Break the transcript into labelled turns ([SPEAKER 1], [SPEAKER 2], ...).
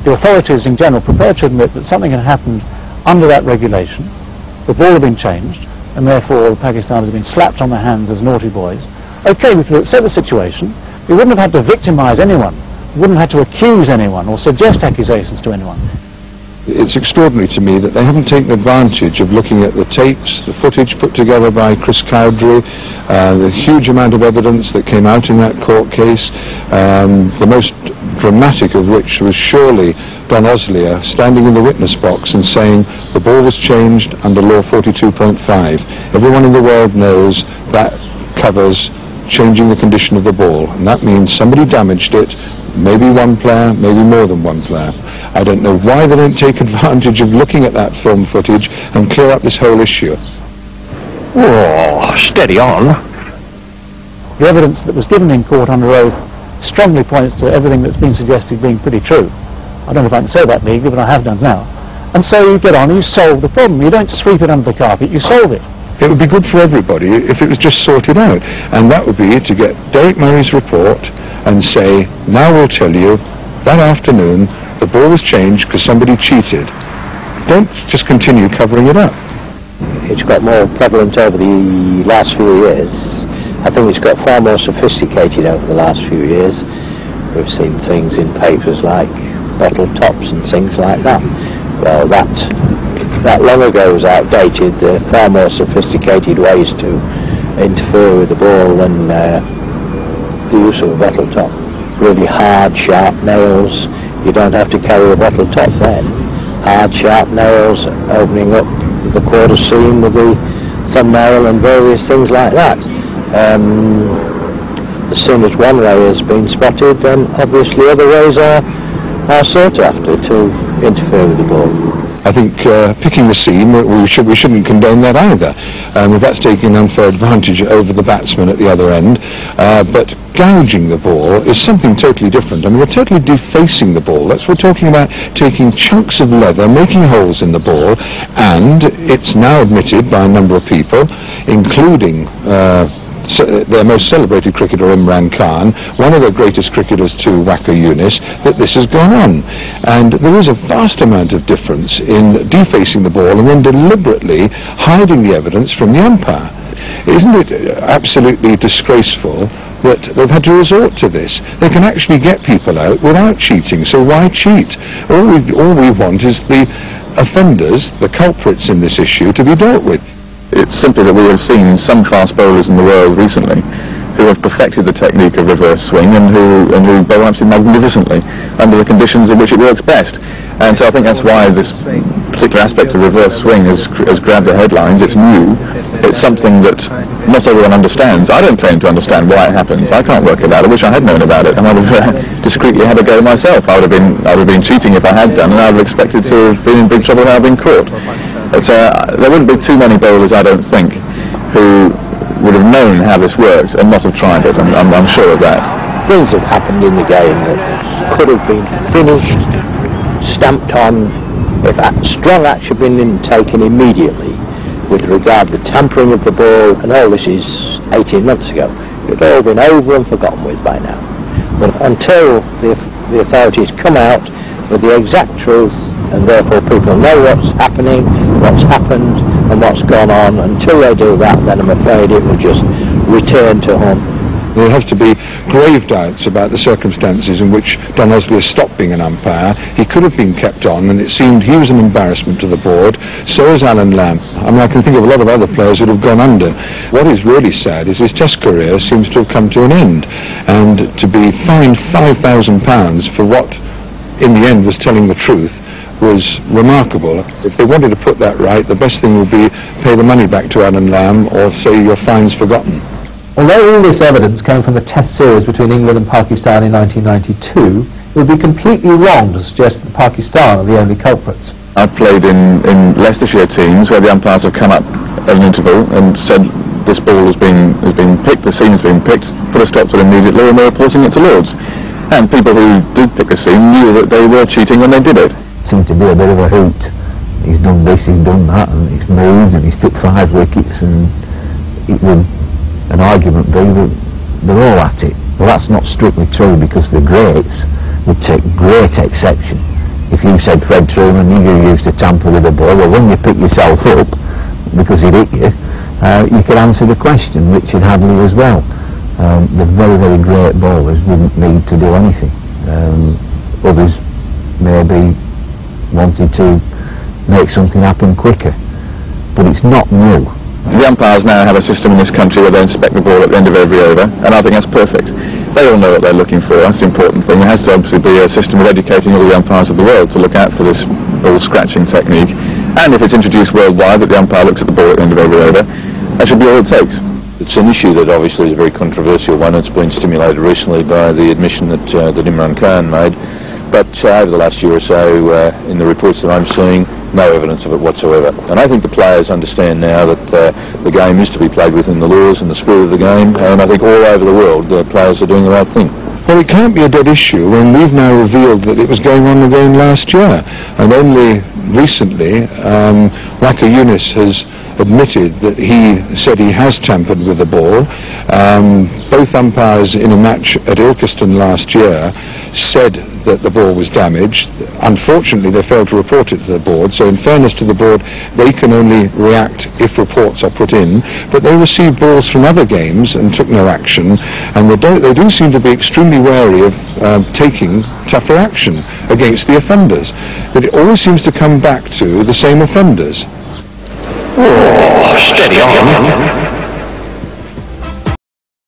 [SPEAKER 1] the authorities in general prepared to admit that something had happened under that regulation, the ball had been changed, and therefore the Pakistanis had been slapped on the hands as naughty boys. Okay, we could accept the situation. We wouldn't have had to victimise anyone. We wouldn't have had to accuse anyone or suggest accusations to anyone.
[SPEAKER 2] It's extraordinary to me that they haven't taken advantage of looking at the tapes, the footage put together by Chris Cowdery, the huge amount of evidence that came out in that court case, the most dramatic of which was surely Don Oslier standing in the witness box and saying the ball was changed under law 42.5. Everyone in the world knows that covers changing the condition of the ball, and that means somebody damaged it, maybe one player, maybe more than one player. I don't know why they don't take advantage of looking at that film footage and clear up this whole issue.
[SPEAKER 3] Oh, steady on.
[SPEAKER 1] The evidence that was given in court under oath strongly points to everything that's been suggested being pretty true. I don't know if I can say that legally, but I have done now. And so you get on and you solve the problem. You don't sweep it under the carpet, you solve it.
[SPEAKER 2] It would be good for everybody if it was just sorted out, and that would be to get Derek Murray's report and say, now we'll tell you, that afternoon the ball was changed because somebody cheated. Don't just continue covering it up.
[SPEAKER 4] It's got more prevalent over the last few years. I think it's got far more sophisticated over the last few years. We've seen things in papers like bottle tops and things like that. Well, that long ago was outdated. There are far more sophisticated ways to interfere with the ball than the use of a bottle top. Really hard, sharp nails. You don't have to carry a bottle top then. Hard, sharp nails, opening up the quarter seam with the thumbnail and various things like that. As soon as one ray has been spotted, then obviously other rays are sought after to interfere with the ball.
[SPEAKER 2] I think picking the seam, we shouldn't condone that either. That's taking an unfair advantage over the batsman at the other end. But gouging the ball is something totally different. I mean, they're totally defacing the ball. That's what we're talking about, taking chunks of leather, making holes in the ball, and it's now admitted by a number of people, including their most celebrated cricketer Imran Khan, one of the greatest cricketers to Waqar Younis, that this has gone on. And there is a vast amount of difference in defacing the ball and then deliberately hiding the evidence from the umpire. Isn't it absolutely disgraceful that they've had to resort to this? They can actually get people out without cheating, so why cheat? All we want is the offenders, the culprits in this issue, to be dealt with.
[SPEAKER 5] It's simply that we have seen some fast bowlers in the world recently who have perfected the technique of reverse swing and who bowl absolutely magnificently under the conditions in which it works best. And so I think that's why this particular aspect of reverse swing has grabbed the headlines. It's new. It's something that not everyone understands. I don't claim to understand why it happens. I can't work it out. I wish I had known about it, and I would have discreetly had a go myself. I would have been cheating if I had done, and I would have expected to have been in big trouble had I been caught. But there wouldn't be too many bowlers, I don't think, who would have known how this worked and not have tried it. I'm sure of that.
[SPEAKER 4] Things have happened in the game that could have been finished, stamped on, if strong action had been taken immediately with regard to the tampering of the ball, and all this is 18 months ago. It had all been over and forgotten with by now. But until the authorities come out with the exact truth, and therefore people know what's happening, what's happened, and what's gone on, until they do that, then I'm afraid it will just return to home.
[SPEAKER 2] There have to be grave doubts about the circumstances in which Don Oslier stopped being an umpire. He could have been kept on, and it seemed he was an embarrassment to the board. So is Alan Lamb. I mean, I can think of a lot of other players that have gone under. What is really sad is his Test career seems to have come to an end, and to be fined £5,000 for what, in the end, was telling the truth was remarkable. If they wanted to put that right, the best thing would be pay the money back to Alan Lamb or say your fine's forgotten.
[SPEAKER 6] Although all this evidence came from the Test series between England and Pakistan in 1992, it would be completely wrong to suggest that Pakistan are the only culprits.
[SPEAKER 5] I've played in Leicestershire teams where the umpires have come up at an interval and said this ball has been picked, the seam has been picked, put a stop to it immediately, and they're reporting it to Lords. And people who did pick the seam knew that they were cheating when they did it.
[SPEAKER 7] It seemed to be a bit of a hoot. He's done this, he's done that, and he's moved, and he's took 5 wickets, and it would an argument be that they're all at it. Well, that's not strictly true, because the greats would take great exception if you said Fred Truman, you used to tamper with the ball, well, when you pick yourself up, because it hit you, you could answer the question. Richard Hadley as well. The very, very great bowlers wouldn't need to do anything. Others maybe wanted to make something happen quicker, but it's not new.
[SPEAKER 5] The umpires now have a system in this country where they inspect the ball at the end of every over, and I think that's perfect. They all know what they're looking for. That's the important thing. There has to obviously be a system of educating all the umpires of the world to look out for this ball scratching technique, and if it's introduced worldwide that the umpire looks at the ball at the end of every over, that should be all it takes.
[SPEAKER 8] It's an issue that obviously is a very controversial one. It's been stimulated recently by the admission that Imran Khan made, but over the last year or so, in the reports that I'm seeing, no evidence of it whatsoever. And I think the players understand now that the game is to be played within the laws and the spirit of the game, and I think all over the world the players are doing the right thing.
[SPEAKER 2] Well, it can't be a dead issue when we've now revealed that it was going on again last year, and only recently Waka Yunus has admitted that he said he has tampered with the ball. Both umpires in a match at Ilkeston last year said that the ball was damaged. Unfortunately, they failed to report it to the board, so in fairness to the board, they can only react if reports are put in, but they received balls from other games and took no action, and they do seem to be extremely wary of taking tougher action against the offenders. But it always seems to come back to the same offenders.
[SPEAKER 3] Oh, steady on.